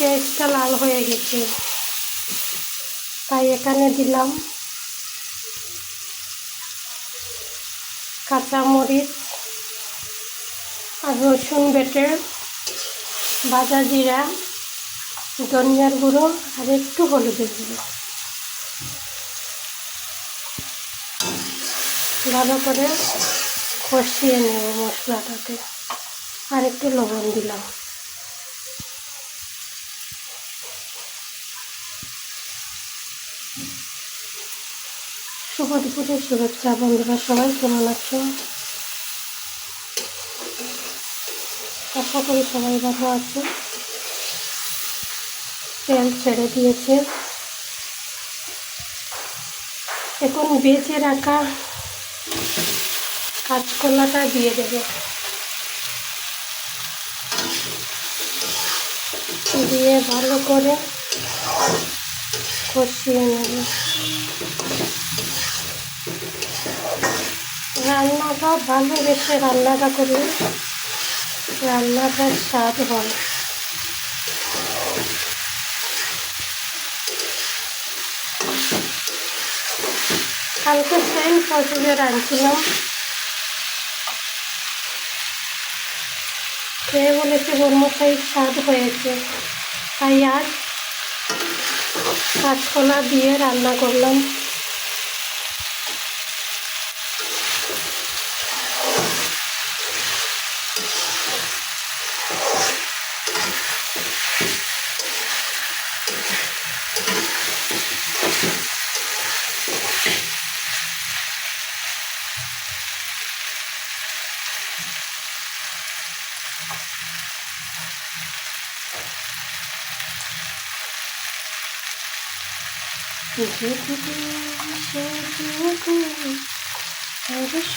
পেঁয়াজটা লাল হয়ে গেছে, তাই এখানে দিলাম কাঁচামরিচ আর রসুন বেটে, ভাজা জিরা, ধনিয়ার গুঁড়ো আর একটু হলুদের গুঁড়ো। ভালো করে কষিয়ে নেব মশলাটাতে, আর একটু লবণ দিলাম। শুভ দুপুরের শুভেচ্ছা বন্ধুরা, সবাই কেমন আছো? আশা করি সবাই ভালো আছে। তেল ছেড়ে দিয়েছে, এখন বেজে রাখা কাঁচকলাটা দিয়ে দেব। দিয়ে ভালো করে কষিয়ে নেব। রান্নাটা ভালোবেসে রান্নাটা করলে রান্নাটার স্বাদ হয়। কালকে সেই পটলের আনছিলাম, খেয়ে বলেছে বর্মশাই স্বাদ হয়েছে, তাই আজ কাঁচকলা দিয়ে রান্না করলাম।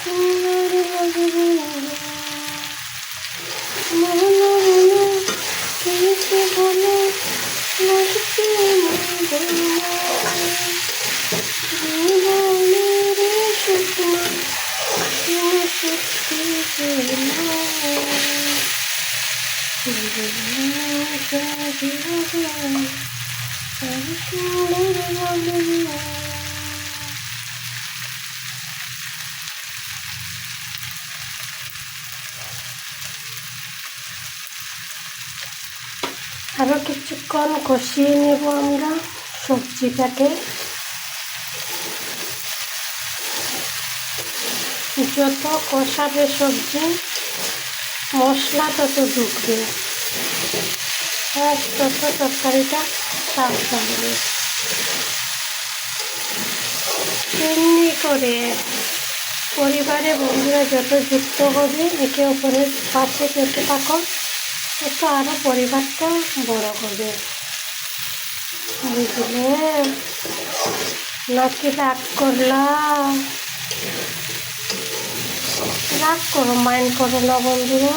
সুন্দর লাগবে বলে লাগছে আরো কিছুক্ষণ কষিয়ে নেব আমরা সবজিটাকে। যত কষাবে সবজি, মশলা তত ঢুকবে, আর তত তরকারিটা স্বাদ হবে। এমনি করে পরিবারে বন্ধুরা যত যুক্ত হবে, একে অপরের পাশে যত থাকো, তত আরও পরিবারটা বড় হবে, বুঝলে? নাকি রাগ করলাম? রাগ করো, মাইন্ড করো না বন্ধুরা,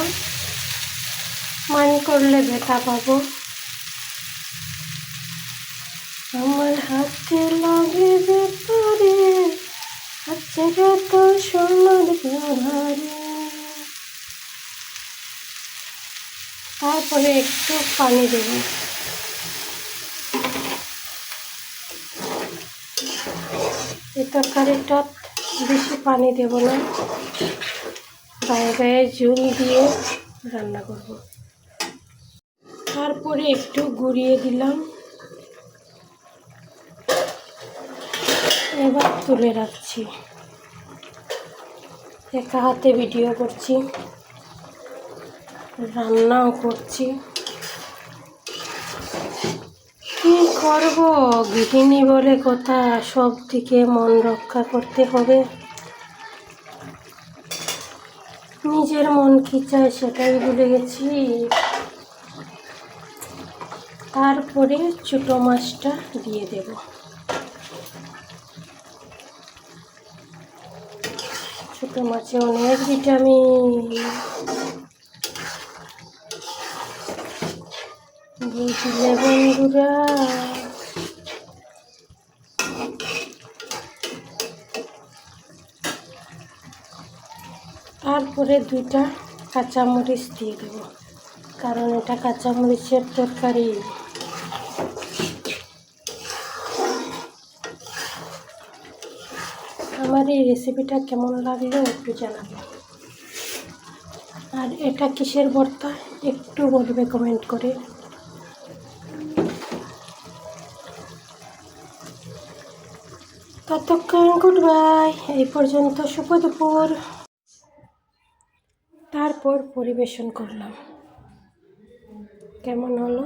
মাইন্ড করলে ব্যথা পাবো। আমার হাতে লাগবে পারে, আচ্ছা তো সোনার ঘরে। তারপরে একটু পানি দেব। এই তরকারিটা বেশি পানি দেব না, গায়ে গায়ে ঝোল দিয়ে রান্না করব। তারপরে একটু গুঁড়িয়ে দিলাম। এবার তুলে রাখছি, একা হাতে ভিডিও করছি, রান্নাও করছি। কি করব, গৃহিণী বলে কথা, সব দিকে মন রক্ষা করতে হবে। নিজের মন কি চায় সেটাই ভুলে গেছি। তারপরে ছোটো মাছটা দিয়ে দেব। ছোটো মাছে অনেক ভিটামিন, বুঝলে বন্ধুরা? তারপরে 2টা কাঁচামরিচ দিয়ে দেব, কারণ এটা কাঁচামরিচের তরকারি। আমার এই রেসিপিটা কেমন লাগলো একটু জানাবে। আর এটা কিসের ভর্তা একটু বলবে কমেন্ট করে। ততক্ষণ গুড বাই, এই পর্যন্ত শুভ দুপুর। তারপর পরিবেশন করলাম, কেমন হলো